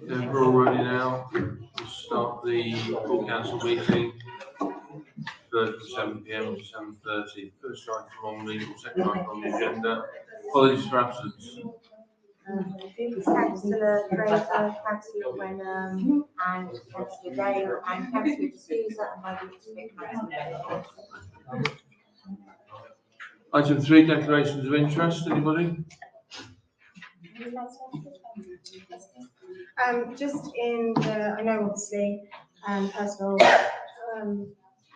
We're all ready now. We'll start the full council meeting. Thursday, 7 PM to 7:30. First item on the second item on the agenda. Apologies for absence. Councillor Fraser, Councillor Wenham, and Councillor Dale, and Councillor D'Souza, and by the looks of it, Councillor Davis. Item 3, declarations of interest. Anybody? Just in the, I know obviously, personal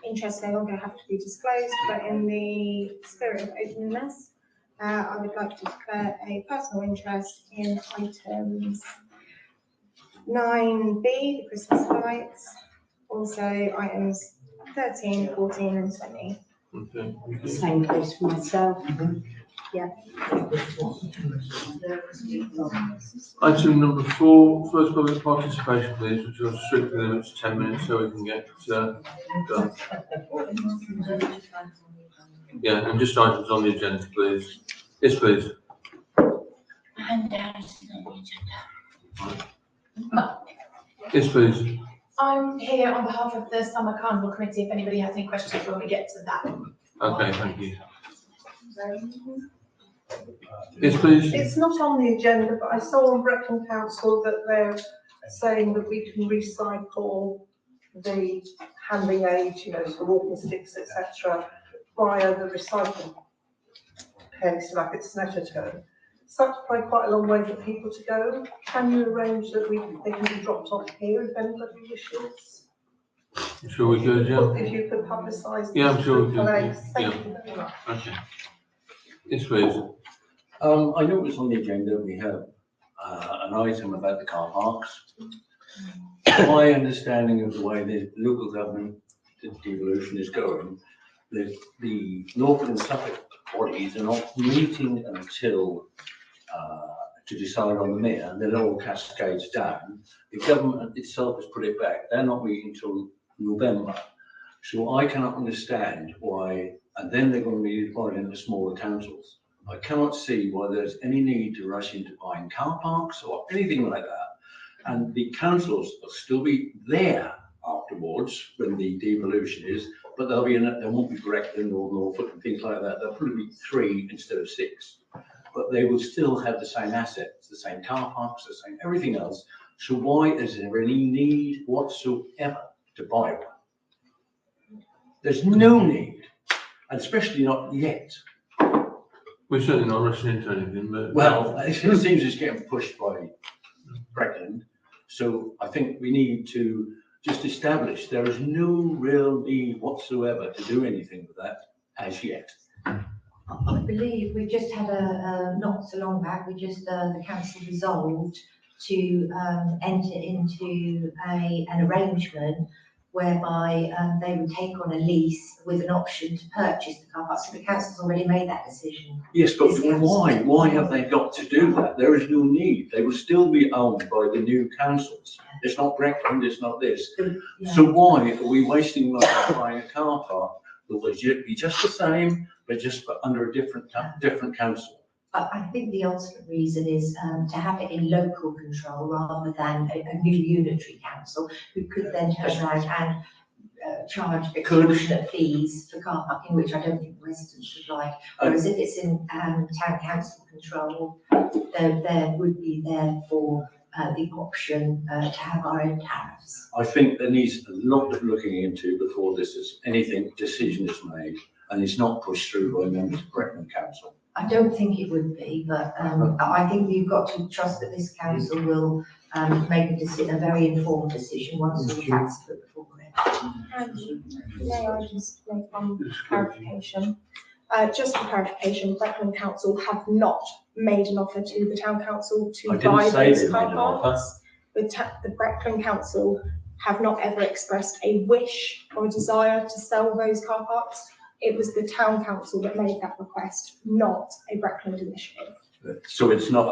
interests are not going to have to be disclosed, but in the spirit of openness, I would like to declare a personal interest in items 9B, the Christmas lights, also items 13, 14 and 20. Okay. Same place for myself. Yeah. Item number 4, first public participation, please, which is strictly limits to 10 minutes so we can get done. Yeah, and just items on the agenda, please. Yes, please. And there's the agenda. Yes, please. I'm here on behalf of the Summer Carnival Committee, if anybody has any questions when we get to that. Okay, thank you. Yes, please. It's not on the agenda, but I saw on Brecon Council that they're saying that we can recycle the handing aid, you know, for walking sticks, etc., via the recycling place, like it's Snetterton. So that's probably quite a long way for people to go. Can you arrange that they can be dropped off here if anybody wishes? I'm sure we could, yeah. If you could publicise. Yeah, I'm sure we could. Thank Yeah. you very much. Okay. Yes, please. I know it's on the agenda. We have an item about the car parks. My understanding of the way the local government devolution is going, the Norfolk and Suffolk bodies are not meeting until to decide on the mayor, and then it all cascades down. The government itself has put it back. They're not meeting until November. So I cannot understand why, and then they're going to be divided into smaller councils. I cannot see why there's any need to rush into buying car parks or anything like that. And the councils will still be there afterwards when the devolution is, but they'll be there won't be Brecon or Norfolk and things like that. There'll probably be 3 instead of 6. But they will still have the same assets, the same car parks, the same everything else. So why is there any need whatsoever to buy one? There's no need, and especially not yet. We're certainly not rushing into anything, but... Well, it seems it's getting pushed by Brecon. So I think we need to just establish there is no real need whatsoever to do anything with that as yet. I believe we just had not so long back, the council resolved to enter into an arrangement whereby they would take on a lease with an option to purchase the car park. So the council's already made that decision. Yes, but why? Why have they got to do that? There is no need. They will still be owned by the new councils. It's not Brecon, it's not this. Yeah. So why are we wasting money buying a car park that will be just the same, but just under a different council? I think the ultimate reason is to have it in local control rather than a new unitary council who could then turn around and charge extortionate fees for car parking, which I don't think residents would like. Whereas if it's in town council control, there would be therefore the option to have our own tariffs. I think there needs a lot of looking into before decision is made, and it's not pushed through by members of Brecon Council. I don't think it would be, but I think you've got to trust that this council will make a very informed decision once all the facts are before it. And may I just make one clarification? Just for clarification, Brecon Council have not made an offer to the town council to I didn't buy say those they made car an offer. parks. The Brecon Council have not ever expressed a wish or a desire to sell those car parks. It was the town council that made that request, not a Breckland initiative. So it's not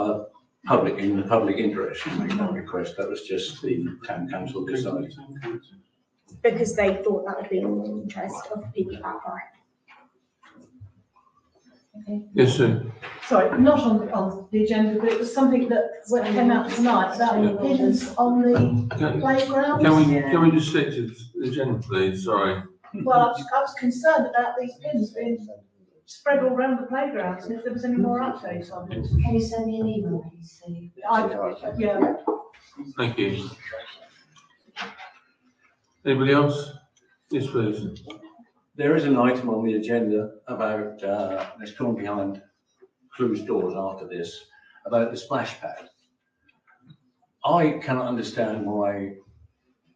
in the public interest to make that request, that was just the town council decided. Because they thought that would be in the interest of the people of that borough. Yes, sir. Sorry, not on the agenda, but it was something that came out tonight about the pins on the playground. Can we just stick to the agenda, please? Sorry. Well, I was concerned about these pins being spread all around the playgrounds, and if there was any more updates on it. Can you send me an email, please, Sue? Yeah, Thank you. Anybody else? Yes, please. There is an item on the agenda about, it's gone behind closed doors after this, about the splash pad. I cannot understand why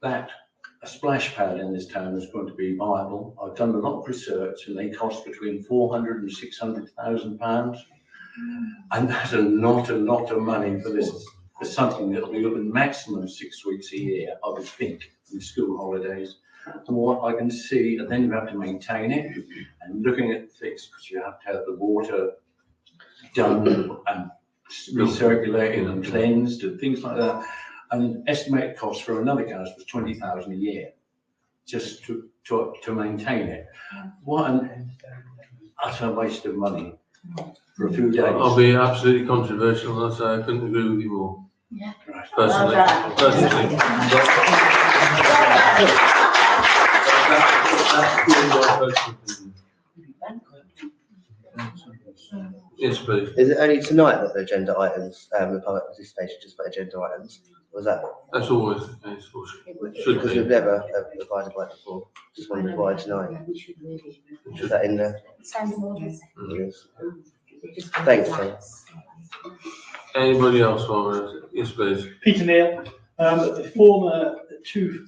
a splash pad in this town is going to be viable. I've done a lot of research and they cost between 400 and 600,000 pounds. And that's not a lot of money for this, for something that'll be open maximum 6 weeks a year, I would think, in school holidays. From what I can see, and then you have to maintain it, and looking at things, because you have to have the water done and recirculated and cleansed and things like that. And estimated cost for another house was 20,000 a year, just to maintain it. What an utter waste of money for a few days. I'll be absolutely controversial, and I say I couldn't agree with you more. Yeah. Personally. That's purely my personal opinion. Yes, please. Is it only tonight that the agenda items, the public participation just for agenda items? Was that, That's always the case, or should because be. we've never abided by it before, just wondered why tonight? Is that in there? Standing orders. Yes. Thanks, Tom. Anybody else want to? Yes, please. Peter Neal, the former two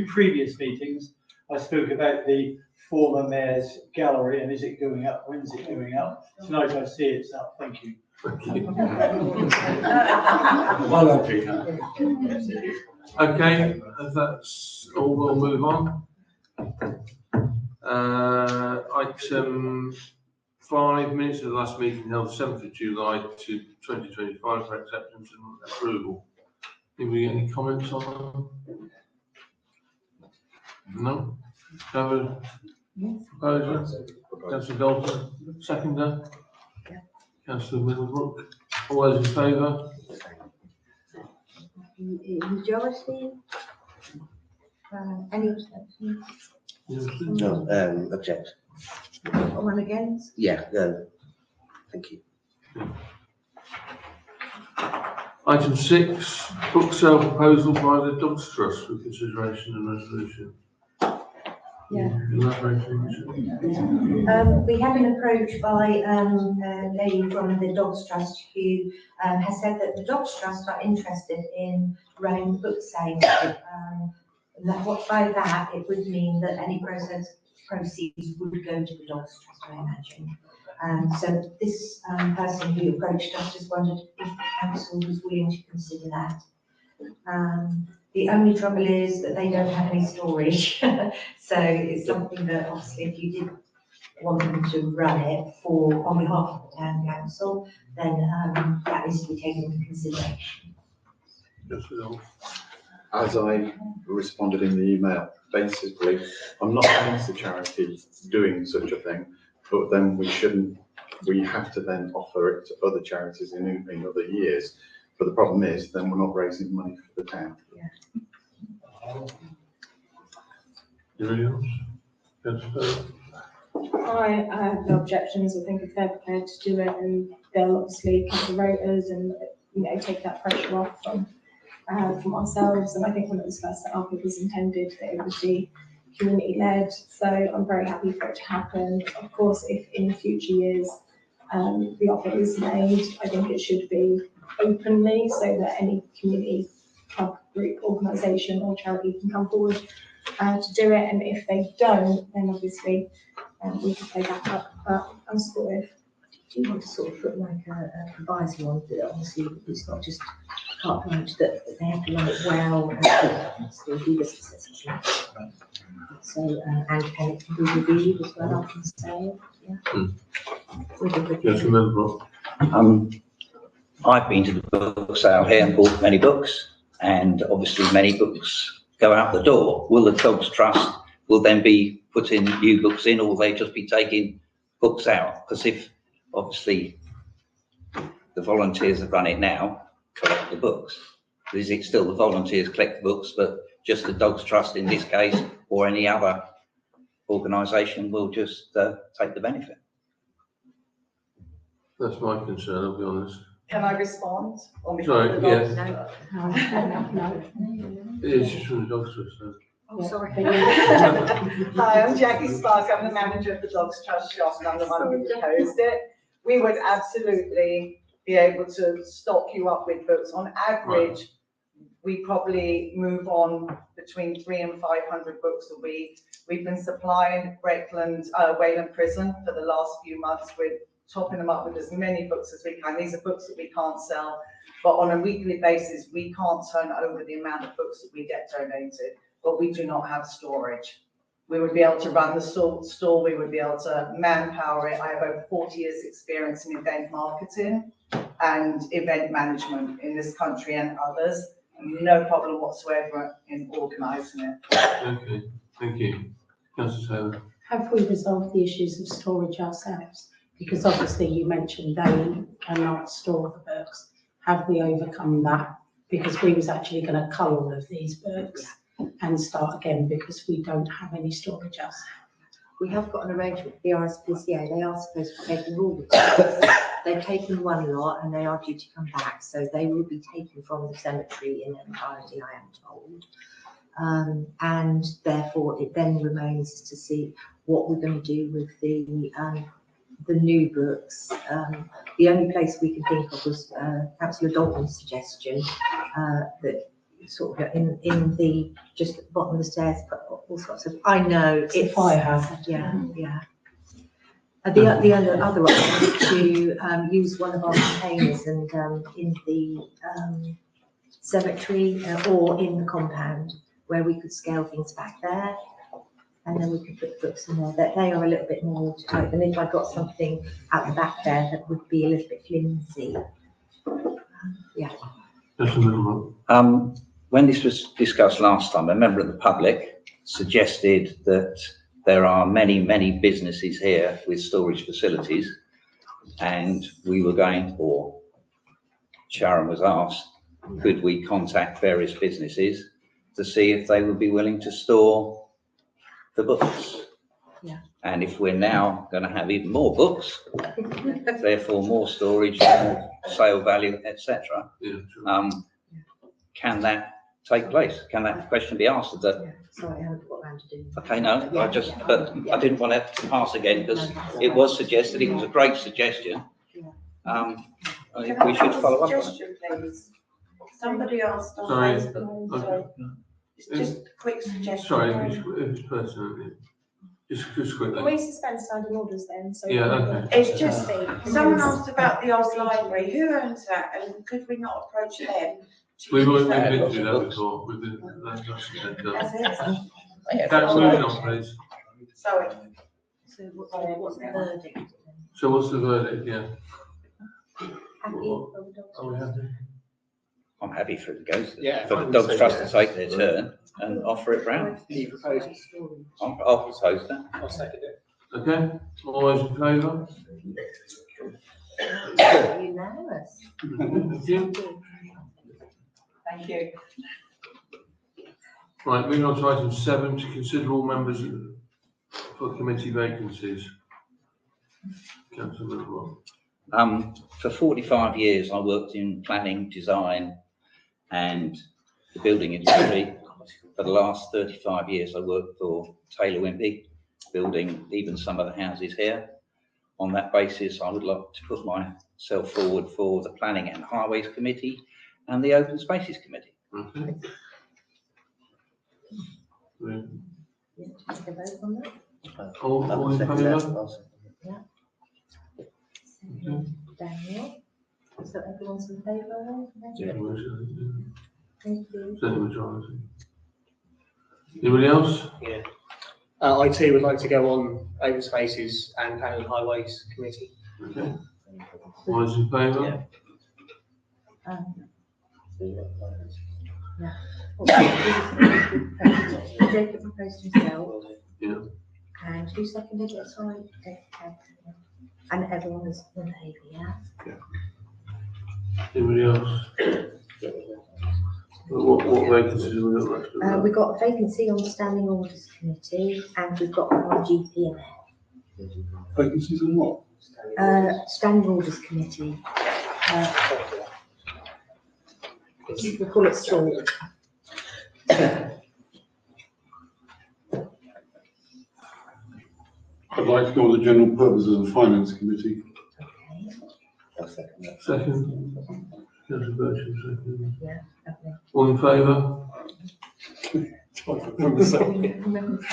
previous meetings, I spoke about the former mayor's gallery and is it going up? When is it going up? Tonight I see it's up. Thank you. Thank you. Well done, Peter. Okay, if that's all, we'll move on. Item 5, minutes of the last meeting held 7th of July to 2025 for acceptance and approval. Did we get any comments on them? No? Covered? Proposer? Councillor Dalton, seconder? Councillor Middlebrook, all those in favour? Majority? Any abstentions? No, object. One against? Yeah, thank you. Item 6, book sale proposal by the Dogs Trust for consideration and resolution. Yeah. Elaboration. We have been approached by a lady from the Dogs Trust who has said that the Dogs Trust are interested in running the book sale. By that, it would mean that any proceeds would go to the Dogs Trust, I imagine. So this person who approached us just wondered if the council was willing to consider that. The only trouble is that they don't have any storage. So it's something that obviously if you did want them to run it on behalf of the town council, then that is to be taken into consideration. As I responded in the email, basically, I'm not against the charity doing such a thing, but then we have to then offer it to other charities in other years. But the problem is, then we're not raising money for the town. Anybody else? Councillor I have no objections. I think if they're prepared to do it, and they'll obviously cut the rotors and, take that pressure off from ourselves. And I think when it was first set up, it was intended that it would be community-led. So I'm very happy for it to happen. Of course, if in future years the offer is made, I think it should be openly so that any community club, group, organisation or charity can come forward to do it. And if they don't, then obviously we can play that up but I'm supportive. Do you want to sort of put like a proviso on that, obviously, it's not just carte blanche, that they have to run it well, and still do this assessment. So, and it can be reviewed as well after the sale, yeah. With the review. Councillor Member. I've been to the book sale here and bought many books, and obviously many books go out the door. Will the Dogs Trust will then be putting new books in, or will they just be taking books out? Because if obviously the volunteers that run it now collect the books, is it still the volunteers collect the books, but just the Dogs Trust in this case, or any other organisation will just take the benefit? That's my concern, I'll be honest. Can I respond on Sorry, behalf of the yes. dogs? It's just from the Dogs Trust, so. Oh, sorry. Hi, I'm Jackie Spark. I'm the manager of the Dogs Trust shop, and I'm the one who proposed it. We would absolutely be able to stock you up with books. On average, we probably move on between 300 and 500 books a week. We've been supplying Wayland Prison for the last few months. We're topping them up with as many books as we can. These are books that we can't sell, but on a weekly basis, we can't turn over the amount of books that we get donated, but we do not have storage. We would be able to run the store, we would be able to manpower it. I have over 40 years experience in event marketing and event management in this country and others. No problem whatsoever in organising it. Okay, thank you. Councillor Taylor. Have we resolved the issues of storage ourselves? Because obviously you mentioned they cannot store the books. Have we overcome that? Because we was actually going to cull all of these books and start again because we don't have any storage ourselves. We have got an arrangement with the RSPCA. They are supposed to take all the books. They've taken one lot and they are due to come back. So they will be taken from the cemetery in entirety, I am told. And therefore it then remains to see what we're going to do with the new books. The only place we can think of was Councillor Dalton's suggestion that sort of in the just at the bottom of the stairs, put all sorts of. I know it's fire hazard. Yeah, yeah. The other option is to use one of our containers and in the cemetery or in the compound where we could scale things back there. And then we could put the books in there. That they are a little bit more watertight than if I got something at the back there that would be a little bit flimsy. Yeah. When this was discussed last time, a member of the public suggested that there are many, many businesses here with storage facilities, and we were going, or Sharon was asked, could we contact various businesses to see if they would be willing to store the books? Yeah. And if we're now going to have even more books, therefore more storage, more sale value, etc., can that take place? Can that question be asked? Sorry, I haven't got around to doing that. Okay, no, but I didn't want to pass again because it was suggested, it was a great suggestion. I think we should follow up on it. Please. Somebody asked on Sorry. Facebook. Sorry. It's just a quick suggestion. Sorry, if it's personal, just quickly. Can we suspend standing orders then? So Yeah, okay. It's just, someone asked about the old library. Who owns that? And could we not approach them? We've been through that before. We've been, that's That's it. moving on, please. Sorry. So what's the verdict? So what's the verdict? Yeah. Happy? Are we happy? I'm happy for it to go to Yeah, for I the would Dogs say Trust yeah. to take their turn and offer it round. Can you propose it? I'll propose that. I'll second it. Okay, all those in favour? Unanimous. Thank you. Thank you. Right, moving on to item 7, to consider all members for committee vacancies. Councillor Member. For 45 years, I worked in planning, design, and the building industry. For the last 35 years, I worked for Taylor Wimpey, building even some of the houses here. On that basis, I would like to put myself forward for the Planning and Highways Committee and the Open Spaces Committee. Okay. All in favour? Daniel. So everyone's in favour? Thank you. Certainly majority. Anybody else? Yeah. IT would like to go on open spaces and planning and highways committee. Okay. All those in favour? Jacob proposed himself. Yeah. And who seconded it, sorry? And everyone was in favour, yeah? Anybody else? What vacancies have we got left? We've got a vacancy on the Standing Orders Committee and we've got one on GPMA. Vacancies on what? Standing Orders Committee. We call it SORT. I'd like to go on the general purposes of the finance committee. Second. Councillor Bircham, second. Yeah, lovely. All in favour?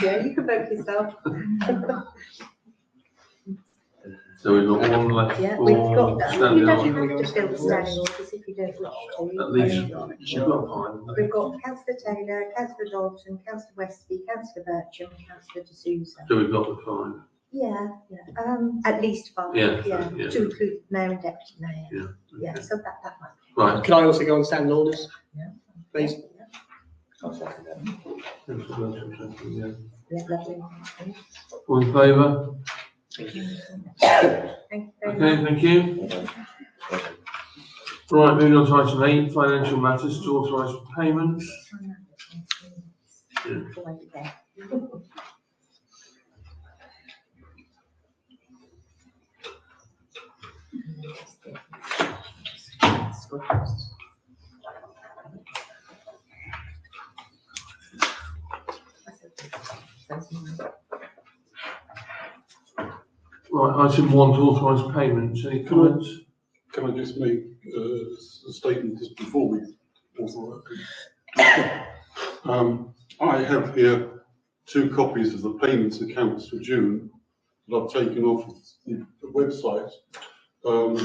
Yeah, you can vote yourself. So we've got one left Yeah, we've for got that. You standing don't orders. have to fill the standing orders if you don't wish to. At least, we've got five. We've got Councillor Taylor, Councillor Dodson, Councillor Westby, Councillor Bircham, and Councillor D'Souza. So we've got the five. Yeah, at least five. Yeah, Yeah, yeah. to include mayor and deputy mayor. Yeah. Yeah, so that might. Right. Can I also go on standing orders? Yeah. Please. Councillor Bircham, second, yeah. Yeah, lovely. All in favour? Thank you very Okay, much. thank you. Right, moving on to item 8, financial matters to authorise payments. Yeah. Right, item 1 to authorise payments. Any comments? Can I just make a statement just before we authorize? I have here 2 copies of the payments accounts for June that I've taken off of the website, and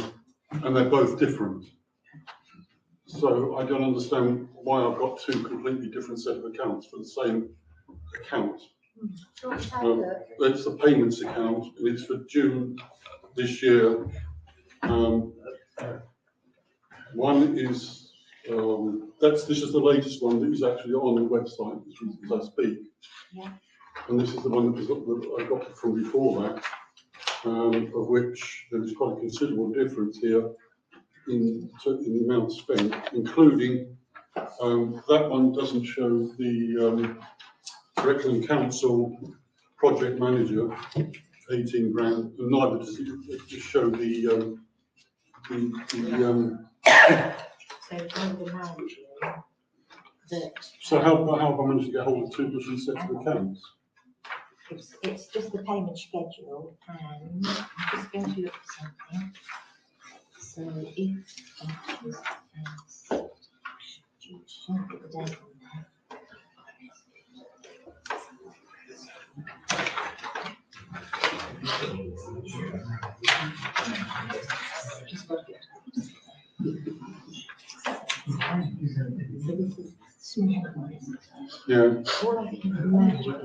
they're both different. So I don't understand why I've got 2 completely different set of accounts for the same account. It's the payments account, and it's for June this year. One is, this is the latest one that is actually on the website as I speak. Yeah. And this is the one that I got from before that, of which there is quite a considerable difference here in the amount spent, including, that one doesn't show the Brecon Council project manager, 18 grand, and neither does it just show the so how have I managed to get hold of 2 different sets of accounts? It's just the payment schedule, and I'm just going to look for something. So if that was put the date on there. Yeah. All I can imagine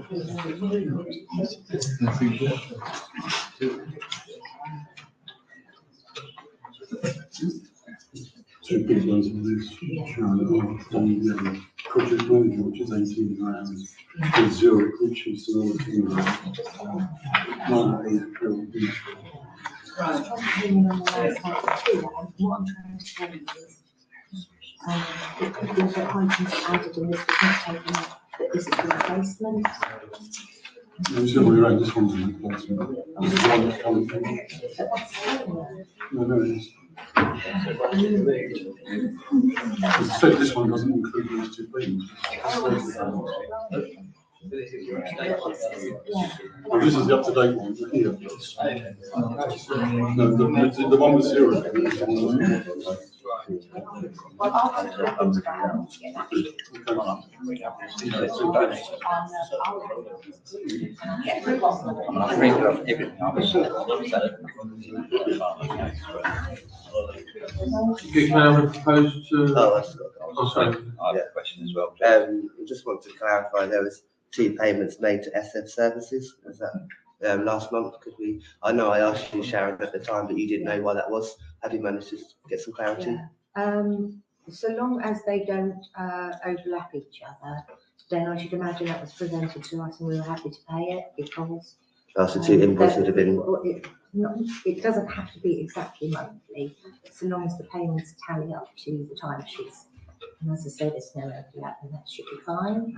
Two big ones of this, showing the project manager, which is 18 grand, and Zurich, which is 19 grand. Right. What I'm trying to tell you is, it could be that items added in this was not taken up, that this is the replacement. It's the other way around, this one's a replacement. This is one that's coming from. No, it is. As I said, this one doesn't include these 2 payments. Well, this is the up-to-date one here. No, the one with 0. Well, I'll have to look into that and get that. Get to the bottom of it. I'm reading off everything I was. Can I propose to? Oh, that's got. Oh, sorry. I have a question as well. Just want to clarify, there was 2 payments made to SF Services, was that last month? Could we, I know I asked you, Sharon, at the time, but you didn't know why that was. Have you managed to get some clarity? So long as they don't overlap each other, then I should imagine that was presented to us and we were happy to pay it because. So 2 invoices would have been. It doesn't have to be exactly monthly, so long as the payments tally up to the timesheets. And as I say, there's no overlap, and that should be fine.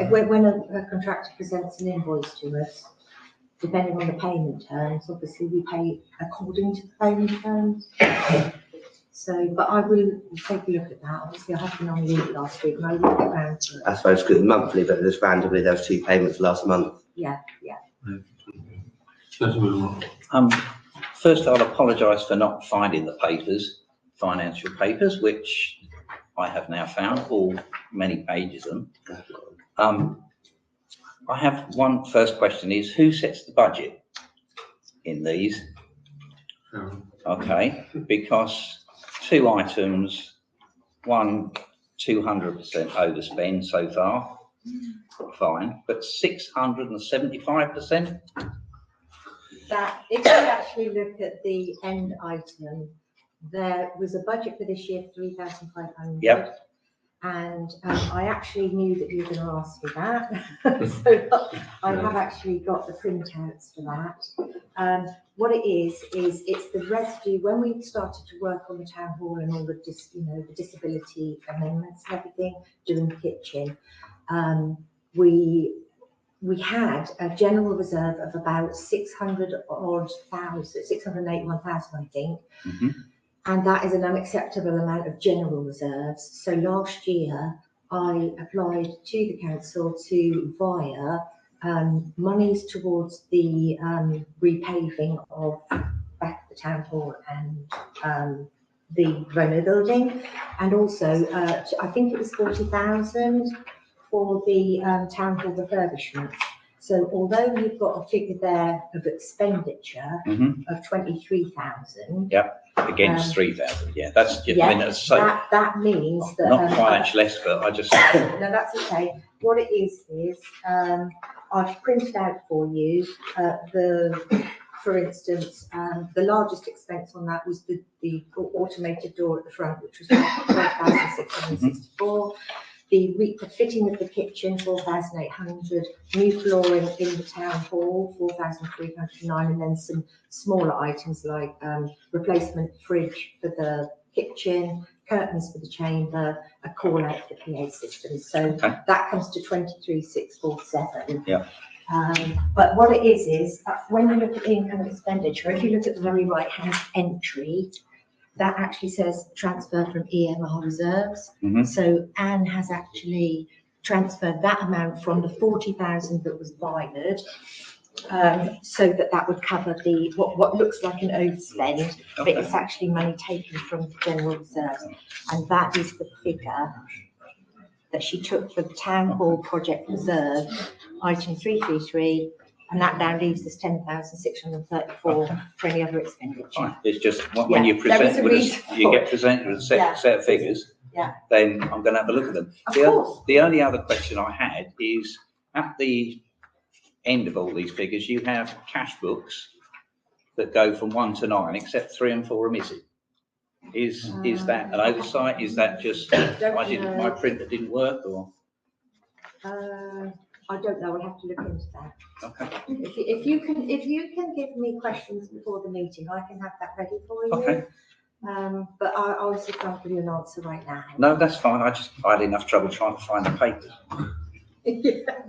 When a contractor presents an invoice to us, depending on the payment terms, obviously we pay according to the payment terms. So, but I will take a look at that. Obviously, I have been on leave last week, and I will get around to it. I suppose good monthly, but just randomly, there was 2 payments last month. Yeah. First, I'll apologise for not finding the papers, financial papers, which I have now found, all many pages of them. I have one first question is, who sets the budget in these? Okay, because 2 items, one 200% overspend so far, fine, but 675%? That, if you actually look at the end item, there was a budget for this year, 3,500. Yep. And I actually knew that you were going to ask me that. So I have actually got the printouts for that. What it is it's the residue. When we started to work on the town hall and all the the disability amendments and everything, doing the kitchen, we had a general reserve of about 681,000, I think. Mm-hmm. And that is an unacceptable amount of general reserves. So last year, I applied to the council to via monies towards the repaving of back the town hall and the Roma building, and also I think it was 40,000 for the town hall refurbishment. So although you've got a figure there of expenditure of 23,000. Yep. Against 3,000, yeah, that's just, Yeah, I mean, that's so, that means that. not financial expert, I just. No, that's okay. What it is I've printed out for you for instance, the largest expense on that was the automated door at the front, which was 12,664. The fitting of the kitchen, 4,800, new flooring in the town hall, 4,309, and then some smaller items like replacement fridge for the kitchen, curtains for the chamber, a call out for PA systems. So that comes to 23,647. Yeah. But what it is when you look at the income and expenditure, if you look at the very right hand entry, that actually says transfer from EMR reserves. So Anne has actually transferred that amount from the 40,000 that was violed, so that would cover the what looks like an overspend, but it's actually money taken from the general reserves, and that is the figure that she took for the town hall project reserve, item 333. And that now leaves us 10,634 for any other expenditure. Fine. It's just when you present with us, you get presented with a set of figures. Yeah. Then I'm going to have a look at them. The only other question I had is at the end of all these figures, you have cash books that go from 1 to 9, except 3 and 4 are missing. Is that an oversight? Is that just my printer didn't work, or? I don't know. I'll have to look into that. Okay. If you can give me questions before the meeting, I can have that ready for you. Okay. But I obviously can't give you an answer right now. No, that's fine. I had enough trouble trying to find the papers. Yeah.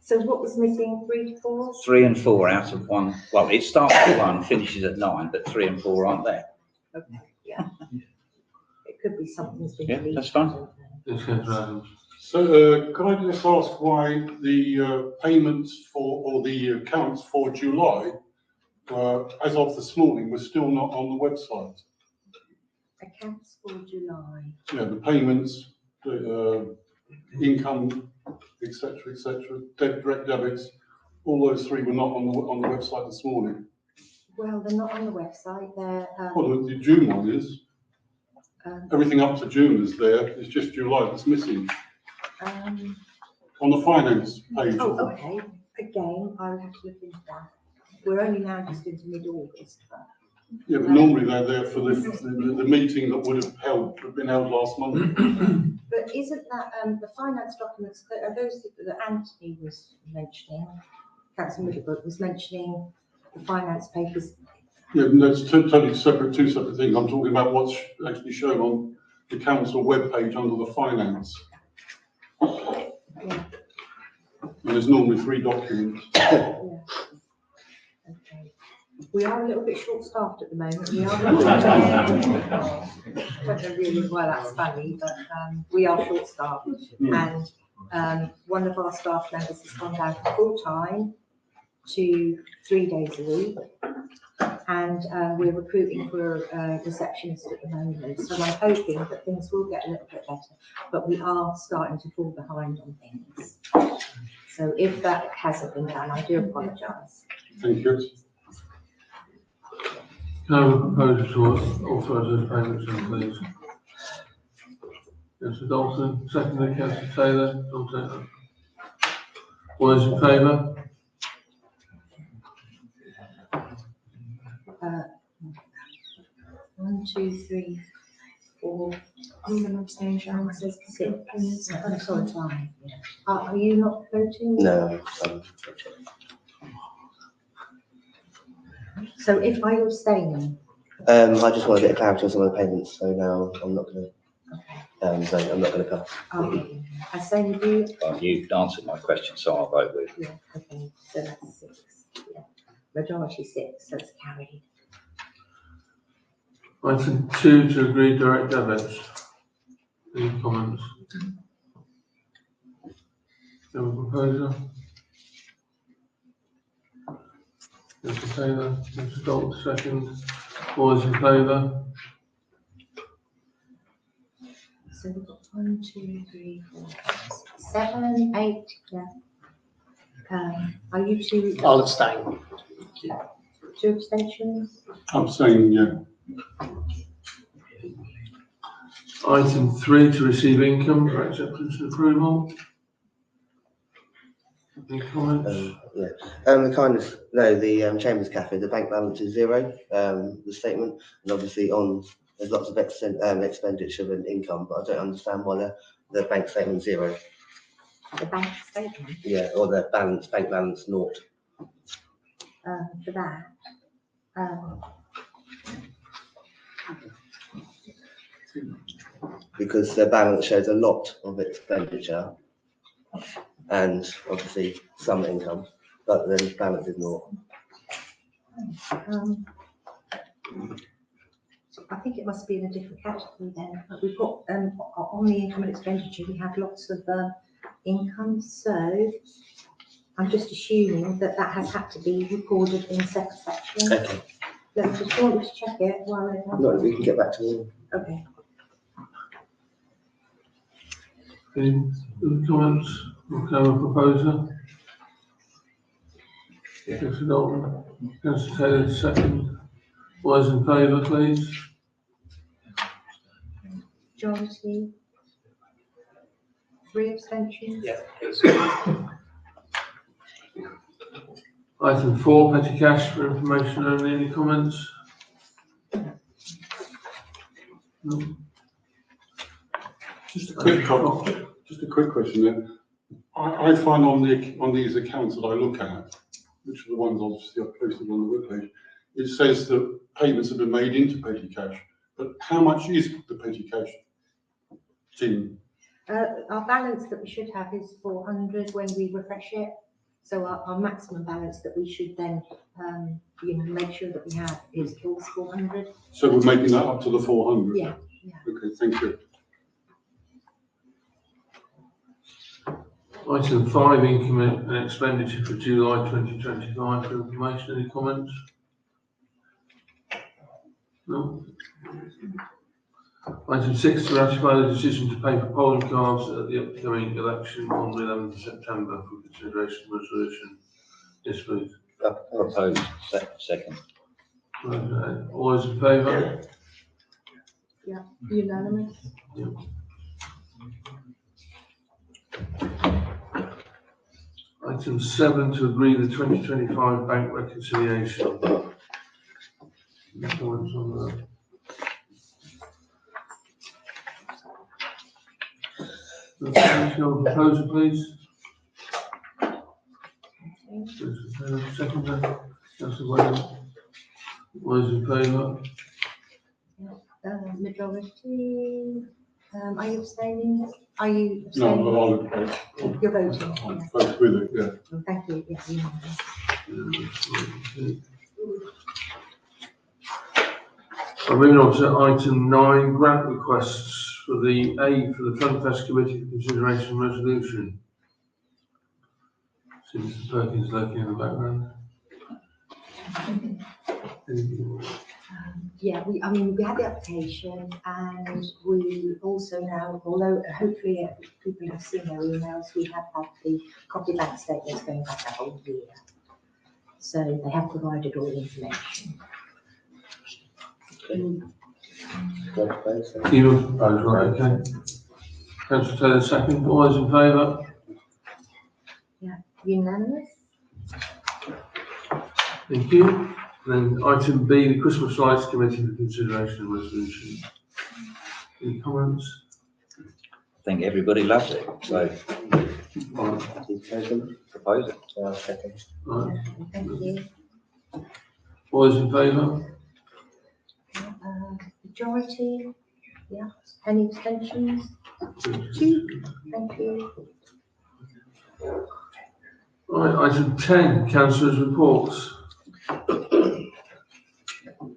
So what was missing? 3 to 4? 3 and 4 out of 1. Well, it starts at 1, finishes at 9, but 3 and 4 aren't there. Okay. Yeah. It could be something's been Yeah, deleted. that's fine. So, can I just ask why the payments or the accounts for July, as of this morning, were still not on the website? Accounts for July. Yeah, the payments, the income, etc., direct debits, all those three were not on the website this morning. Well, they're not on the website, they're, Well, the June one is. Everything up to June is there, it's just July that's missing. On the finance page. oh, okay, again, I'll have to look into that. We're only now just into mid-August, but. Yeah, but normally they're there for the meeting that would have been held last month. But isn't that, the finance documents, are those that Anthony was mentioning, Councillor Middlebrook was mentioning the finance papers? Yeah, but that's totally separate, two separate things. I'm talking about what's actually shown on the council webpage under the finance. Yeah. And there's normally three documents. Yeah. Okay. We are a little bit short-staffed at the moment. We are. I don't know really why that's funny, but we are short-staffed. And one of our staff members has gone down from full-time to 3 days a week. And we're recruiting for a receptionist at the moment. So I'm hoping that things will get a little bit better, but we are starting to fall behind on things. So if that hasn't been done, I do apologise. Thank you. Can I have a proposal to authorise those payments, then, please? Councillor Dalton, seconded, Councillor Taylor. All those in favour? 1, 2, 3, 4. I'm going to abstain, Sharon. It says 6. I'm sorry, 5. Are you not voting? No. So if I abstain, I just want to get clarity on some of the payments, so now I'm not going to, so I'm not going to pass. okay. I say with you. Well, you've answered my question, so I'll vote with. Yeah, okay, so that's 6. Yeah. Majority 6, so it's carried. Item 2 to agree direct debits. Any comments? Have a proposal? Councillor Taylor, Councillor Dalton, second. All those in favour? So we've got 1, 2, 3, 4, 5, 6, 7, 8, yeah. Are you two? I'll abstain. 2 abstentions? I'm saying, yeah. Item 3 to receive income for acceptance and approval. Any comments? Yeah. The Chambers Cafe, the bank balance is 0, the statement, and obviously there's lots of expenditure and income, but I don't understand why the bank statement's 0. The bank statement? Yeah, or the bank balance 0. For that, because the balance shows a lot of expenditure and obviously some income, but then balance is 0. I think it must be in a different category then. But we've got on the income and expenditure, we have lots of income, so I'm just assuming that has had to be recorded in separate sections. Okay. Let's just want to check it while No, we can get back to you. Okay. Any comments? Okay, a proposal? Councillor Dalton, Councillor Taylor, second. All those in favour, please? Majority. 3 abstentions? Yeah, please. Item 4, petty cash for information only. Any comments? No. Just a quick question then. I find on these accounts that I look at, which are the ones obviously I've posted on the webpage, it says that payments have been made into petty cash. But how much is the petty cash, Tim? Our balance that we should have is 400 when we refresh it. So our maximum balance that we should then, make sure that we have is 400. So we're making that up to the 400? Yeah. Okay, thank you. Item 5, income and expenditure for July 2025 for information. Any comments? No. Item 6, to ratify the decision to pay for polling cards at the upcoming election on the 11th of September for consideration resolution. Yes, please. Proposed, second. Okay. All those in favour? Yeah, unanimous. Item 7, to agree the 2025 bank reconciliation. Any comments on that? Proposal, please. Second, Councillor Wade. All those in favour? Majority, are you abstaining? Are you No, abstaining? I'll, You're voting? I'll vote with it, yeah. Oh, thank you, yes, Moving on to item 9, grant requests for the Funfest Committee for consideration resolution. See Mr. Perkins lurking in the background. Yeah, we had the application and we also now, although hopefully people have seen their emails, we have had the copy bank statements going back a whole year. So they have provided all the information. You propose, right, okay. Councillor Taylor, second. All those in favour? Yeah, unanimous? Thank you. Then item B, the Christmas Lights Committee for consideration resolution. Any comments? I think everybody loves it, so propose it. Right. Thank you. All those in favour? Majority, yeah. Any abstentions? 2, thank you. Right, item 10, councillors' reports.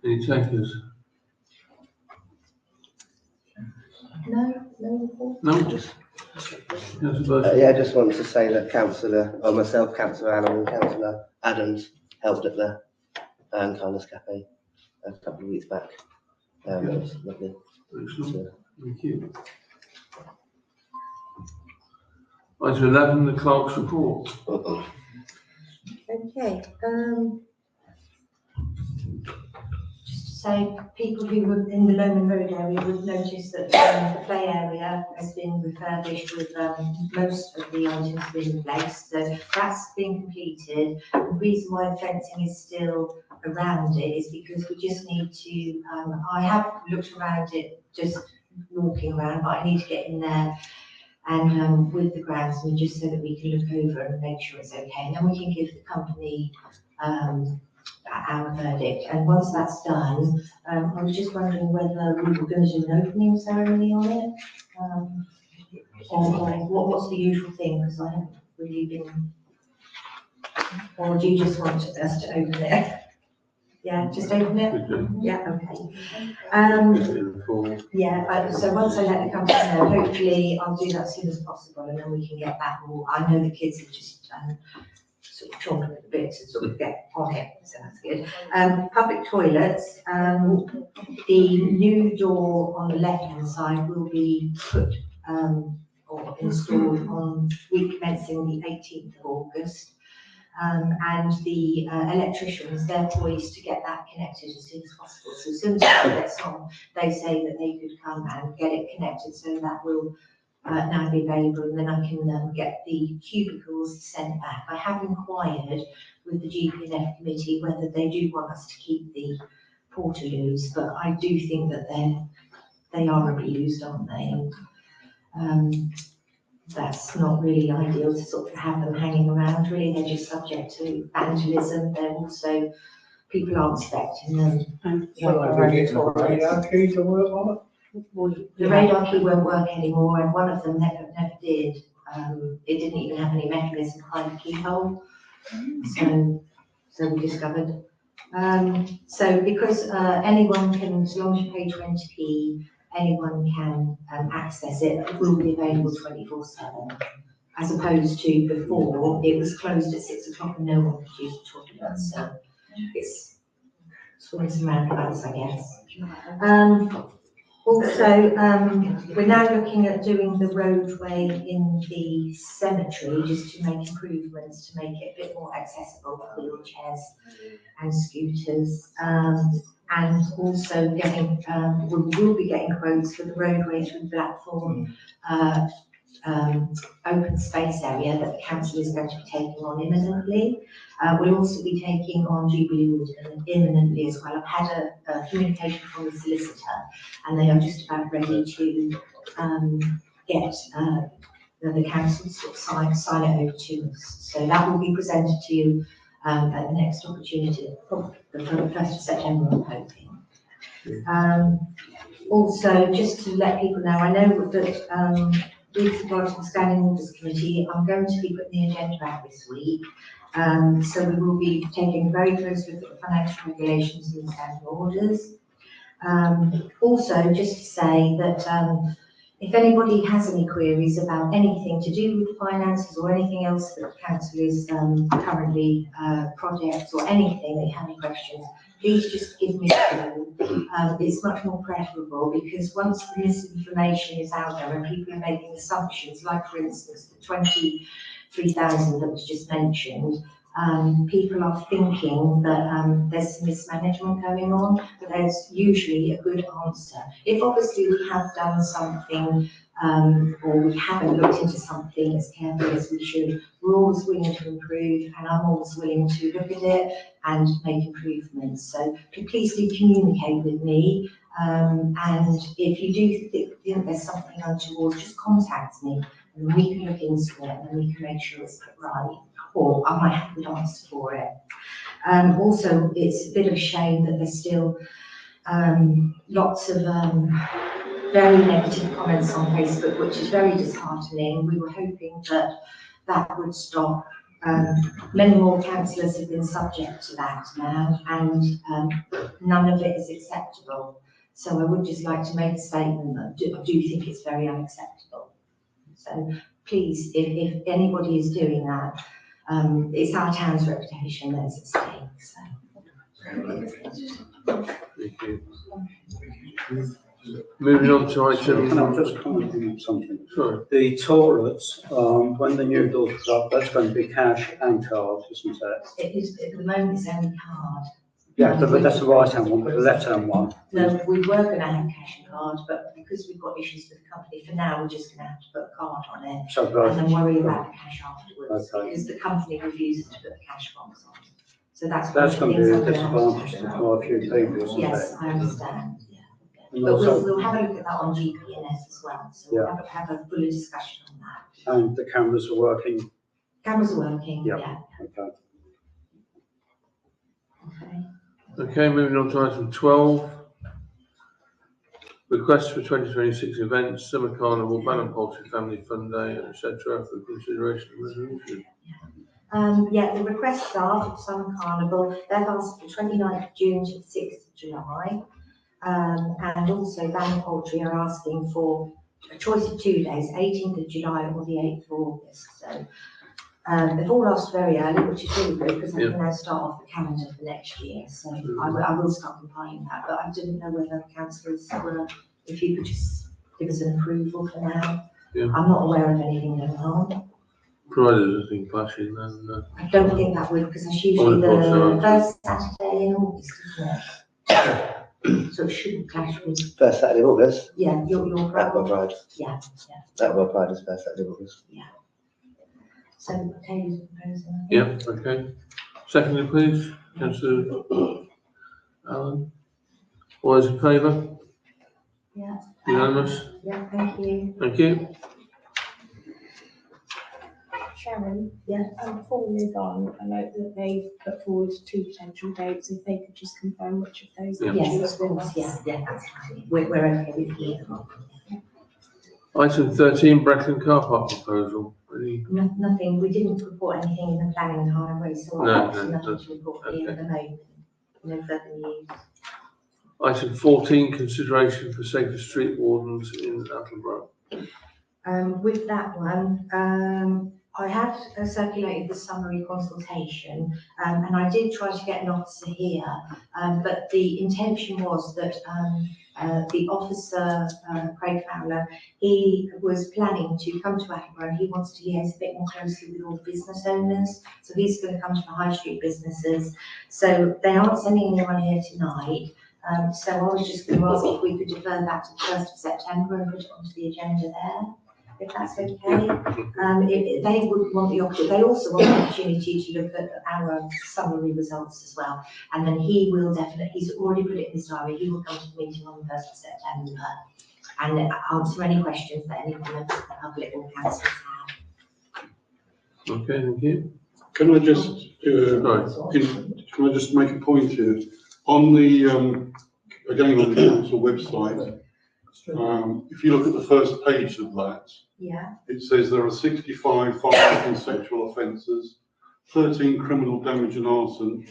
Any takers? No report? No? Yeah, I just wanted to say that myself, Councillor Allen and Councillor Adams helped at the Kindness Cafe a couple of weeks back. It was lovely. Excellent. Thank you. Item 11, the clerk's report. Okay, just to say, people who were in the Lowman Road area would notice that the play area has been refurbished with most of the items being replaced, so that's been completed. The reason why the fencing is still around it is because we just need to, I have looked around it, just walking around, but I need to get in there and with the groundsman just so that we can look over and make sure it's okay, and then we can give the company our verdict. And once that's done, I was just wondering whether we were going to do an opening ceremony on it, or what's the usual thing, because I haven't really been, or do you just want us to open it? Yeah, just open it? Yeah, okay. Yeah, so once I let the company know, hopefully I'll do that as soon as possible, and then we can get that more. I know the kids are just sort of chomping at the bit to sort of get on it, so that's good. Public toilets, the new door on the left-hand side will be put or installed on week commencing the 18th of August. And the electricians, they're poised to get that connected as soon as possible. So as soon as it gets on, they say that they could come and get it connected, so that will now be available, and then I can get the cubicles sent back. I have inquired with the GP&F committee whether they do want us to keep the portaloos, but I do think that they are abused, aren't they? And that's not really ideal to sort of have them hanging around. Really, they're just subject to vandalism. They're also, people aren't inspecting them. Radar key to work on it? The radar key won't work anymore, and one of them never did. It didn't even have any mechanism behind the keyhole. So we discovered. So because anyone can, as long as you pay 20p, anyone can access it. It will be available 24/7, as opposed to before it was closed at 6 o'clock and no one could use the toilet. So it's swings and roundabouts, I guess. Also, we're now looking at doing the roadway in the cemetery, just to make improvements, to make it a bit more accessible for wheelchairs and scooters. And also getting, we will be getting quotes for the roadway through Blackthorn, open space area that the council is going to be taking on imminently. We'll also be taking on Jubilee Wood imminently as well. I've had a communication from the solicitor, and they are just about ready to get the council to sort of sign it over to us. So that will be presented to you at the next opportunity, the 1st of September, I'm hoping. Also, just to let people know, I know that with regard to the Standing Orders Committee, I'm going to be putting the agenda out this week. So we will be taking a very close look at the financial regulations and the standing orders. Also, just to say that if anybody has any queries about anything to do with finances or anything else that the council is currently projects or anything that you have any questions, please just give me a call. It's much more preferable, because once the misinformation is out there and people are making assumptions, like for instance the 23,000 that was just mentioned, people are thinking that there's some mismanagement going on, but there's usually a good answer. If obviously we have done something or we haven't looked into something as carefully as we should, we're always willing to improve, and I'm always willing to look at it and make improvements. So please do communicate with me, and if you do think there's something untoward, just contact me and we can look into it and we can make sure it's put right, or I might have a good answer for it. Also, it's a bit of a shame that there's still lots of very negative comments on Facebook, which is very disheartening. We were hoping that that would stop. Many more councillors have been subject to that now, and none of it is acceptable. So I would just like to make a statement that I do think it's very unacceptable. So please, if anybody is doing that, it's our town's reputation that's at stake. So. Thank you. Moving on to item. Can I just comment on something? Sure. The toilets, when the new doors up, that's going to be cash and card, isn't it? It is, at the moment, it's only card. Yeah, but that's the right hand one, but the left hand one. No, we were going to have cash and card, but because we've got issues with the company, for now, we're just going to have to put a card on it. So, and then worry about the cash afterwards, okay. Because the company refuses to put the cash box on. So that's going to be a disadvantage to to quite a few people, isn't it? Yes, I understand, yeah. And But also, we'll have a look at that on GPNS as well, so we'll have a fuller discussion on that. and the cameras are working. Cameras are working, Yeah. yeah. Okay. Okay. Okay, moving on to item 12. Requests for 2026 events, Summer Carnival, Banner Poultry Family Fun Day, etc. for consideration and resolution. Yeah, the requests are for Summer Carnival. They've asked for 29th of June to the 6th of July. And also Banner Poultry are asking for a choice of 2 days, 18th of July or the 8th of August. So they've all asked very early, which is really good, because they can now start off the calendar for next year. So I will start complying that, but I didn't know whether councillors were, if you could just give us an approval for now. Yeah. I'm not aware of anything going on. Provided there's nothing clashing, then. I don't think that would, because it's usually the first Saturday in August, isn't it? So it shouldn't clash with. First Saturday of August? Yeah, your Aqua Pride. Yeah, Aqua Pride is first Saturday of August. yeah. So Taylor's proposing. Yeah, okay. Secondly, please, Councillor Allen. All those in favour? Yeah. Unanimous? Yeah, thank you. Thank you. Sharon, Yeah. before we move on, I note that they've put forward 2 potential dates. If they could just confirm which of those they Yes, choose of with course, us. yeah, that's fine. We're okay with either one. Item 13, Brackland car park proposal. Any? Nothing, we didn't report anything in the planning and highway, so No, I've got no, nothing to report here at the moment. No further news. Item 14, consideration for safer street wardens in Attleborough. With that one, I had circulated the summary consultation, and I did try to get an officer here, but the intention was that The officer, Craig Fowler, he was planning to come to Attleborough and he wants to liaise a bit more closely with all the business owners. So he's going to come to the high street businesses. So they aren't sending anyone here tonight. So I was just going to ask if we could defer that to the 1st of September and put it onto the agenda there, if that's okay. They would want the opportunity, they also want the opportunity to look at our summary results as well. And then he will definitely, he's already put it in his diary, he will come to the meeting on the 1st of September and answer any questions that any members of the public or councillors have. Okay, thank you. Can I just make a point here? On the, again, on the council website, if you look at the first page of that, yeah, it says there are 65 violent and sexual offences, 13 criminal damage and arson,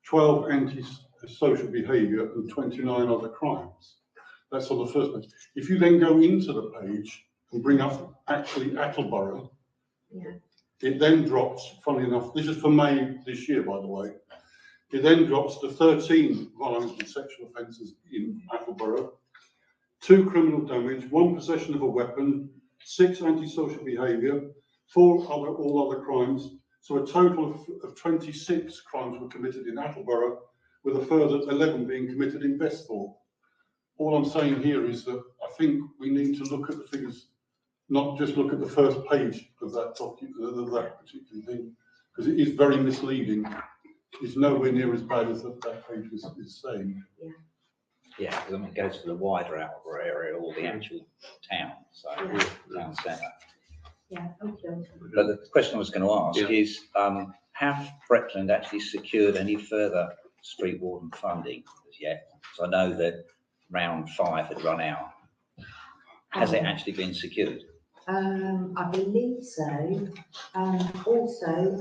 12 anti-social behaviour and 29 other crimes. That's on the first page. If you then go into the page and bring up actually Attleborough, yeah, it then drops, funnily enough, this is for May this year, by the way, it then drops to 13 violent and sexual offences in Attleborough, 2 criminal damage, 1 possession of a weapon, 6 antisocial behaviour, 4 all other crimes. So a total of 26 crimes were committed in Attleborough, with a further 11 being committed in Vesthorpe. All I'm saying here is that I think we need to look at the figures, not just look at the first page of that that particular thing, because it is very misleading. It's nowhere near as bad as that page is saying. Yeah. Yeah, because I mean, it goes to the wider Attleborough area or the actual town, so Yeah. town centre. yeah, okay. But the question I was going to ask is, have Bretland actually secured any further street warden funding as yet? So I know that round 5 had run out. Has it actually been secured? I believe so. Also,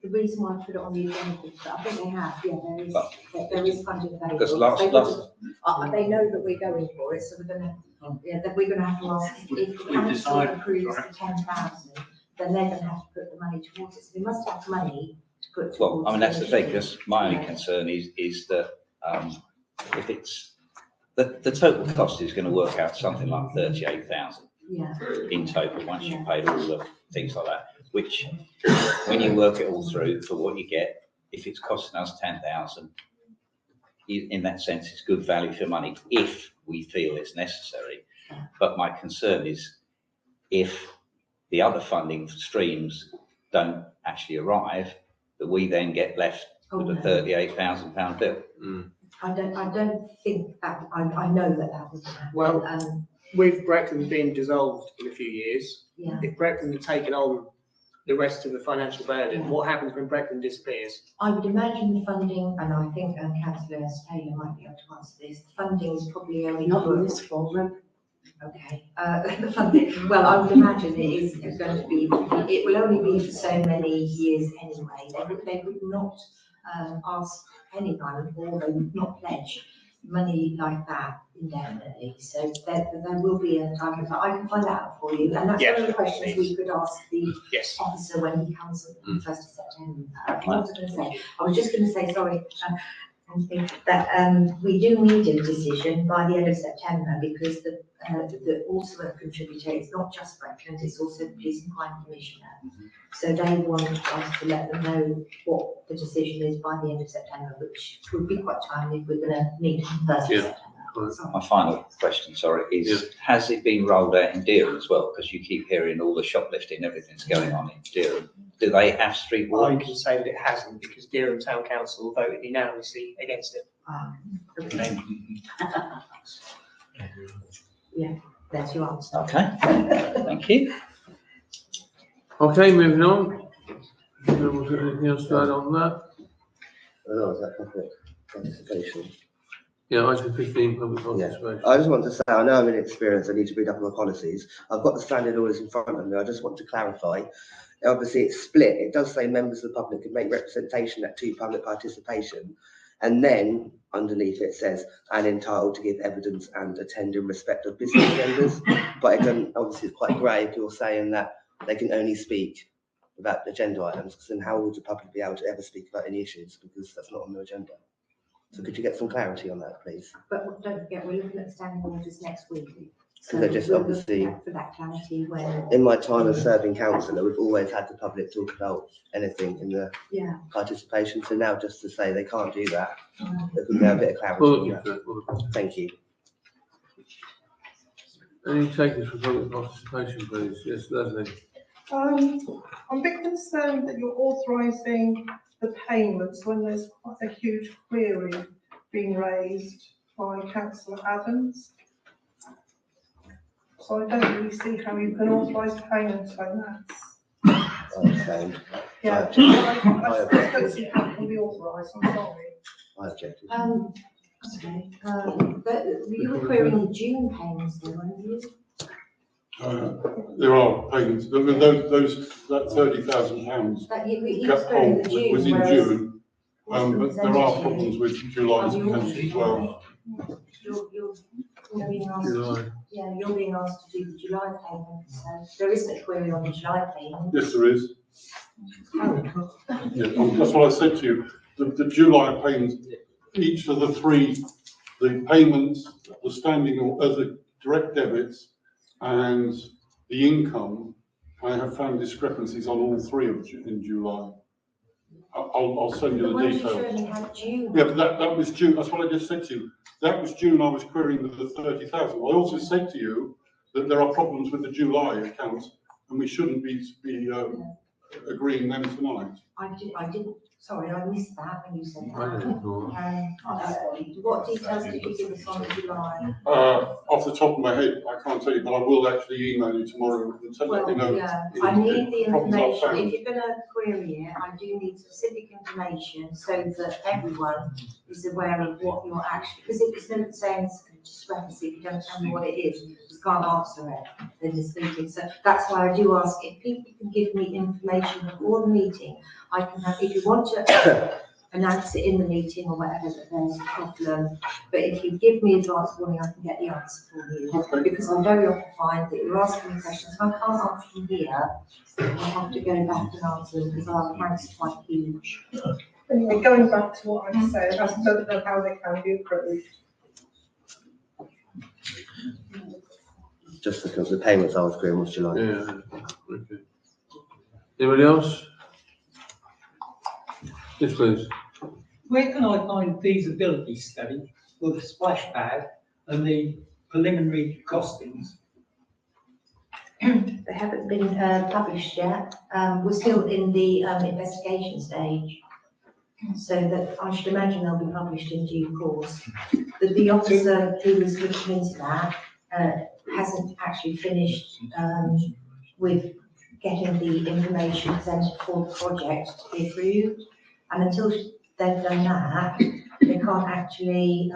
the reason why I put it on the agenda is that I think they have, there is funding available. Because They know that we're going for it, so we're gonna, that we're gonna have to ask if the council approves the 10,000, then they're gonna have to put the money towards it. So they must have money to put towards. Well, I mean, that's the thing, because my only concern is that if it's, the total cost is going to work out something like 38,000 in total, once you've paid all the things like that, which when you work it all through for what you get, if it's costing us 10,000, in that sense, it's good value for money if we feel it's necessary. But my concern is if the other funding streams don't actually arrive, that we then get left with a £38,000 bill. I don't think that, I know that would happen. Well, with Bretland being dissolved in a few years, Yeah. if Bretland had taken on the rest of the financial burden, what happens when Bretland disappears? I would imagine the funding, and I think Councillor Taylor might be able to answer this, the funding is probably only. Not in this forum. Okay, the funding, well, I would imagine it is going to be, it will only be for so many years anyway. They would not ask anyone, or they would not pledge money like that indefinitely. So there will be a time, but I can find out for you. And that's one of the questions we could ask the officer when he comes on the 1st of September. What was I going to say? I was just going to say, sorry, that we do need a decision by the end of September, because the also a contributor, it's not just Bretland, it's also the Police and Crime Commissioner. So they want us to let them know what the decision is by the end of September, which would be quite timely if we're going to meet on the 1st of September. My final question, sorry, is has it been rolled out in Dereham as well? Because you keep hearing all the shoplifting, everything's going on in Dereham. Do they have street wardens? I can say that it hasn't, because Dereham Town Council voted unanimously against it. Yeah, that's your answer. Okay, thank you. Okay, moving on. Anything else to add on that? No, is that public participation? Yeah, item 15, public participation. I just want to say, I know I'm inexperienced, I need to read up on my policies. I've got the standing orders in front of me, I just want to clarify. Obviously, it's split. It does say members of the public can make representation at 2 public participation. And then underneath it says, and entitled to give evidence and attend in respect of business members. But it doesn't, obviously, it's quite grey if you're saying that they can only speak about agenda items, because then how would the public be able to ever speak about any issues? Because that's not on the agenda. So could you get some clarity on that, please? But don't forget, we're looking at standing orders next week. So Because they're just we're obviously, looking for that clarity when, in my time as serving councillor, we've always had the public talk about anything in the yeah. participation. So now just to say they can't do that, there could be a bit of clarity Well, on that. Thank you. any takers for public participation, please? Yes, Leslie. I'm a bit concerned that you're authorising the payments when there's quite a huge query being raised by councillor Adams. So I don't really see how you can authorise payments like that. I understand. Yeah, I just don't see how it can be authorised, I'm sorry. I objected. Sorry, but you were querying the June payments though, weren't you? There are payments, I mean, that £30,000 That you cut querying hole the June, was in whereas June, but there are problems with July's accounts as well. You're being asked, July. yeah, you're being asked to do the July payment, so there isn't a query on the July payment. Yes, there is. Yeah, that's what I said to you, the July payments, each of the three, the payments, the standing or the direct debits and the income, I have found discrepancies on all three of in July. I'll send you the details. Yeah, but that was June, that's what I just said to you. That was June, I was querying the 30,000. I also said to you that there are problems with the July accounts and we shouldn't be agreeing them tonight. I didn't, sorry, I missed that when you said that. didn't know. What details did you give us on July? Off the top of my head, I can't tell you, but I will actually email you tomorrow and tell you know. Yeah, I need the problems I've information, found. if you're gonna query it, I do need specific information so that everyone is aware of what you're actually, because if it's not saying discrepancy, if you don't tell me what it is, you can't answer it, then it's meeting. So that's why I do ask, if people can give me information before the meeting, I can have, if you want to announce it in the meeting or whatever, that there's a problem. But if you give me advance warning, I can get the answer for you. Okay. Because I very often find that you're asking me questions, if I can't answer them here, I have to go back and answer them because our accounts are quite huge. Anyway, going back to what I said, I don't know how they can be approved. Just because the payments I was querying was July. Yeah, okay. Anybody else? Yes, please. Where can I find feasibility study for the splash pad and the preliminary costings? They haven't been published yet. We're still in the investigation stage. So that I should imagine they'll be published in due course. The officer who was looking into that hasn't actually finished with getting the information presented for the project to be approved. And until they've done that, they can't actually,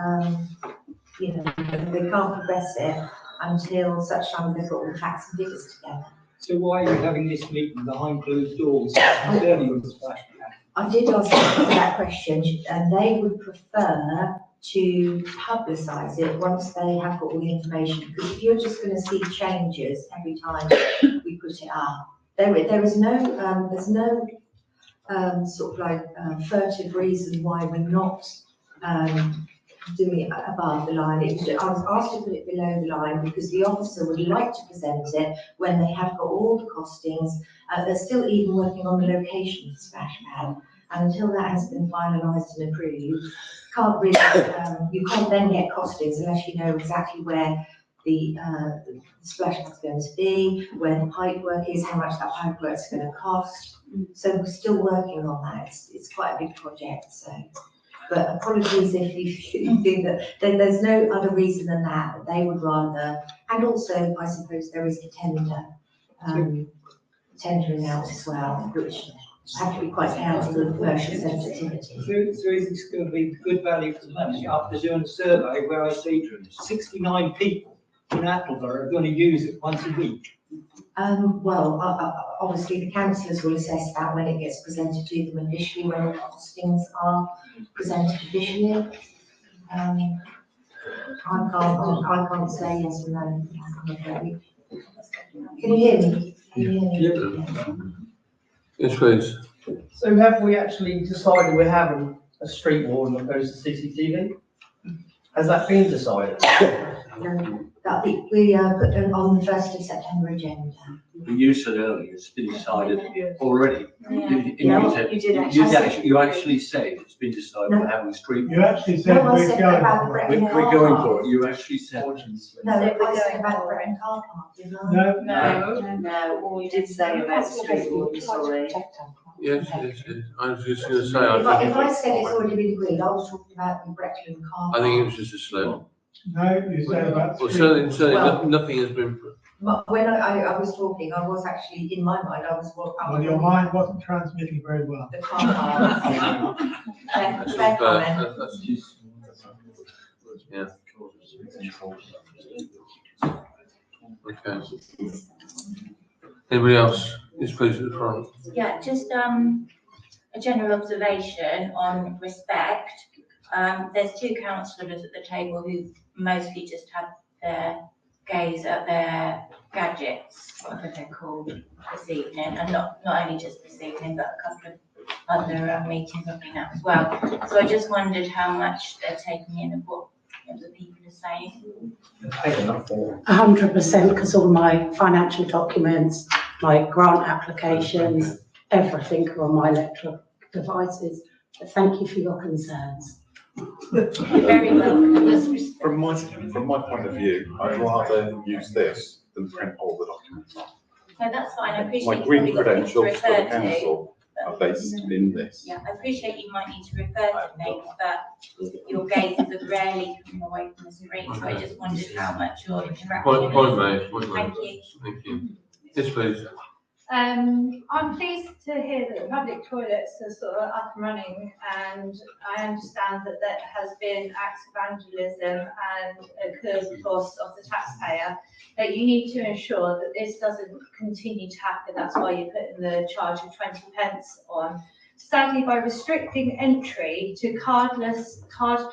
they can't progress it until such time as they've got all the facts and figures together. So why are you having this meeting behind closed doors concerning the splash pad? I did ask them that question, and they would prefer to publicise it once they have got all the information. Because if you're just going to see changes every time we put it up, there is no, there's no sort of like furtive reason why we're not doing it above the line. I was asked to put it below the line because the officer would like to present it when they have got all the costings. They're still even working on the location of the splash pad, and until that has been finalised and approved, can't really, you can't then get costings unless you know exactly where the splash pad's going to be, where the pipe work is, how much that pipe work's going to cost. So we're still working on that. It's quite a big project, so. But apologies if you think that there's no other reason than that they would rather, and also I suppose there is a tendering out as well, which have to be quite careful with commercial sensitivity. So is this going to be good value for money after doing a survey where I see 69 people in Attleborough are going to use it once a week? Well, obviously the councillors will assess that when it gets presented to them initially, when the costings are presented officially. I can't say yes or no. Can you hear me? Can you hear me? Yes, please. So have we actually decided we're having a street warden that goes to CCTV? Has that been decided? No, that we put them on the 1st of September agenda. But you said earlier, it's been decided already. Yeah, you did actually. You actually said it's been decided we're having a street. You actually said No, I we're said going. about the We're Bretton we're going car for park. it. You actually said. No, I said about the Bretton car park, didn't I? No. No, you did say about the street warden, sorry. Yes, yes, yes. I was just going to say, If I said it's already been agreed, I was talking about the Bretton car I park. think it was just a slip. No, you said about. Well, street. certainly, Well- nothing has been. But when I was talking, I was actually, in my mind, I was. Well, your mind wasn't transmitting very well. The car park. Fair comment. Yeah. Okay. Anybody else? Yes, please, at the front. Yeah, just a general observation on respect. There's two councillors at the table who mostly just have their gaze at their gadgets, whatever they're called, this evening, and not only just this evening, but a couple of other meetings I've been at as well. So I just wondered how much they're taking in of what the people are saying. 100%, because all my financial documents, my grant applications, everything are on my electronic devices. But thank you for your concerns. Very welcome. From my point of view, I'd rather use this than print all the documents off. So that's fine, I appreciate My you green probably got things to credentials for the refer to. council are based in this. Yeah, I appreciate you might need to refer to things, but your gazes have rarely come away from the screen, so I just wondered how much your interaction. Point made, point made. Thank you. Thank you. Yes, please. I'm pleased to hear that the public toilets are sort of up and running, and I understand that there has been acts of vandalism and occurs the cost of the taxpayer, that you need to ensure that this doesn't continue to happen. That's why you're putting the charge of 20 pence on. Sadly, by restricting entry to card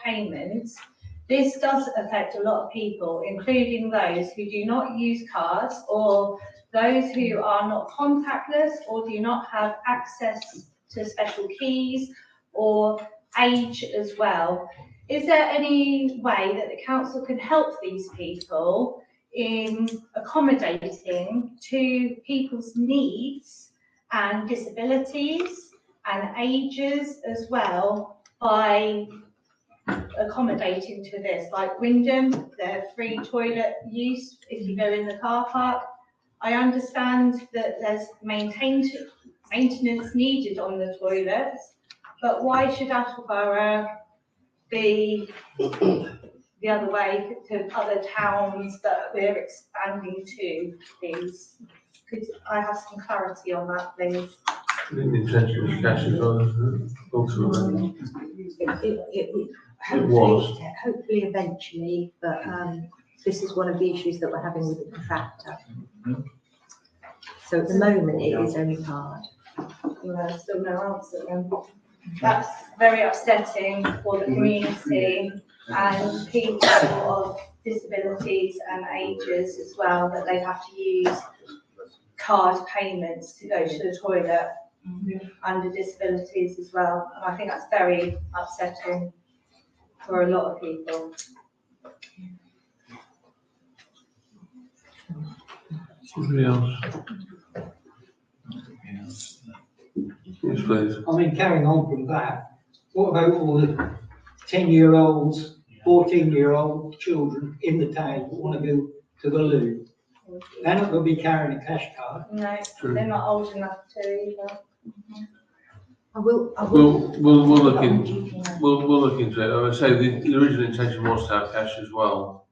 payments, this does affect a lot of people, including those who do not use cards, or those who are not contactless, or do not have access to special keys, or age as well. Is there any way that the council can help these people in accommodating to people's needs and disabilities and ages as well by accommodating to this? Like Wyndham, their free toilet use if you go in the car park. I understand that there's maintenance needed on the toilets, but why should Attleborough be the other way to other towns that we're expanding to, please? Could I have some clarity on that, please? I think the intention was cash as well, isn't it? Ultimately. It was. Hopefully eventually, but this is one of the issues that we're having with the contractor. So at the moment, it is only card. No, still no answer then. That's very upsetting for the community and people of disabilities and ages as well, that they have to use card payments to go to the toilet under disabilities as well. And I think that's very upsetting for a lot of people. Somebody else? Yes, please. I mean, carrying on from that, what about all the 10-year-olds, 14-year-old children in the town who want to go to the loo? They're not going to be carrying a cash card. No, they're not old enough to either. We'll look into it. I would say the original intention was to have cash as well.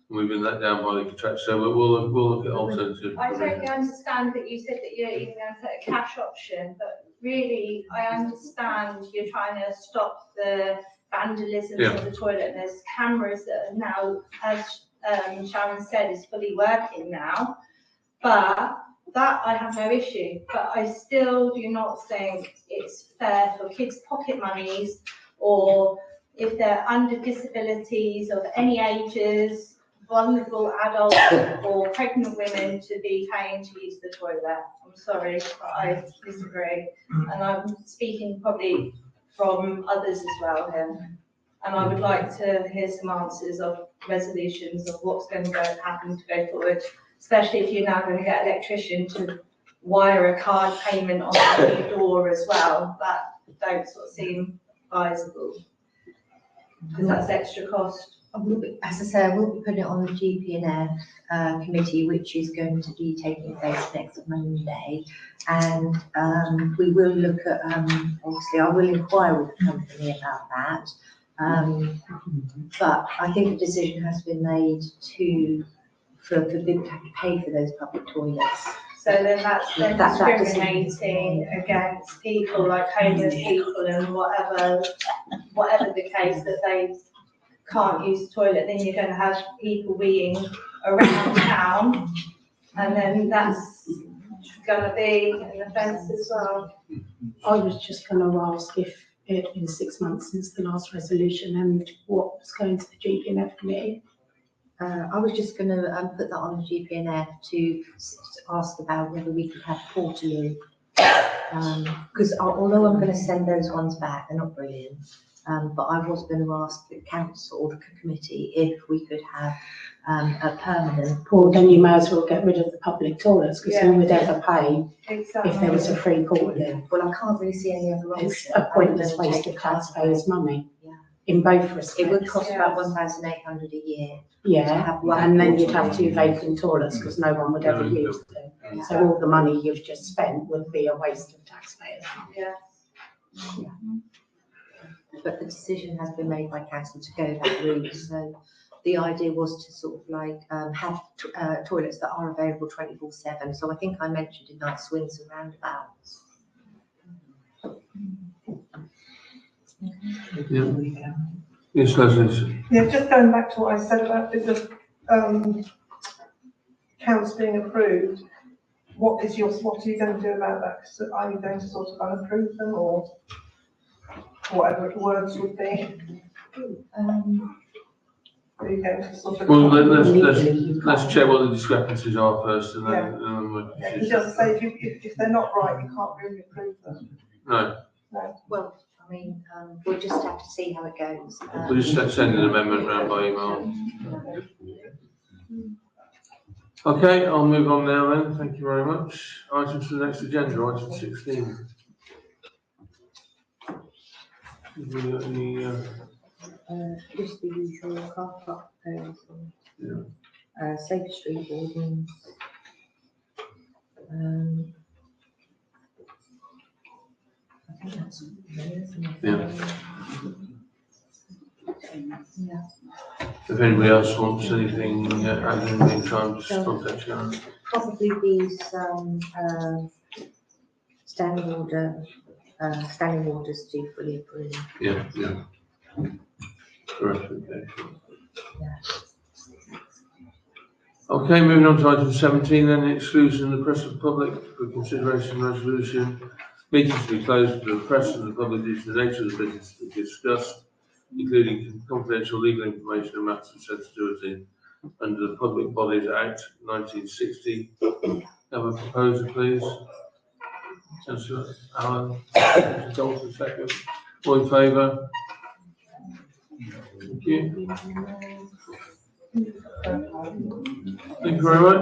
We've been let down by the contract, so we'll look at alternative. I totally understand that you said that you're even going to put a cash option, but really, I understand you're trying to stop the vandalism of the toilet, and there's cameras that are now, as Sharon said, is fully working now. But that I have no issue, but I still do not think it's fair for kids' pocket monies, or if they're under disabilities of any ages, vulnerable adults or pregnant women, to be paying to use the toilet. I'm sorry, but I disagree. And I'm speaking probably from others as well here. And I would like to hear some answers of resolutions of what's going to happen to go forward, especially if you're now going to get an electrician to wire a card payment on the door as well. That don't sort of seem advisable, because that's extra cost. As I say, I will be putting it on the GP&F committee, which is going to be taking place next Monday. And we will look at, obviously, I will inquire with the company about that. But I think the decision has been made for people to have to pay for those public toilets. So then that's then discriminating against people like homeless people and whatever the case, that they can't use the toilet, then you're going to have people being around town, and then that's going to be an offence as well. I was just going to ask if it been 6 months since the last resolution and what was going to the GP&F committee. I was just going to put that on the GP&F to ask about whether we could have Portaloo. Because although I'm going to send those ones back, they're not brilliant. But I was going to ask the council or the committee if we could have a permanent. Well, then you may as well get rid of the public toilets, because who would ever pay if there was a free Portaloo? Well, I can't really see any other option. It's a pointless waste of taxpayers' money. In both respects. It would cost about 1,800 a year. Yeah, and then you'd have 2 vacant toilets because no one would ever use them. So all the money you've just spent would be a waste of taxpayers' money. Yeah. But the decision has been made by council to go that route. So the idea was to sort of like have toilets that are available 24/7. So I think I mentioned in night swings and roundabouts. Yes, Leslie. Yeah, just going back to what I said about the counts being approved, what are you going to do about that? So are you going to sort of unapprove them, or whatever the words would be? Are you going to sort of? Well, let's check what the discrepancies are first, and then Because just say if they're not right, you can't really approve them. No. No. Well, I mean, we'll just have to see how it goes. We'll just send an amendment round by email. Okay, I'll move on now then. Thank you very much. Items for the next agenda, item 16. Have we got any, Just the usual car park proposal. Safe street ordinance. I think that's it, isn't it? Yeah. If anybody else wants anything, added in the meantime, just contact Sharon. Probably be some standing orders to fully approve. Yeah. Correct, okay. Okay, moving on to item 17 then, exclusion of the press and public for consideration resolution. Meetings to be closed to the press and the public due to the nature of the business to be discussed, including confidential legal information and matters of sensitivity under the Public Bodies Act 1960. Have a proposer, please. Councillor Allen, Councillor Dalton, second. All in favour? Thank you. Thank you very much.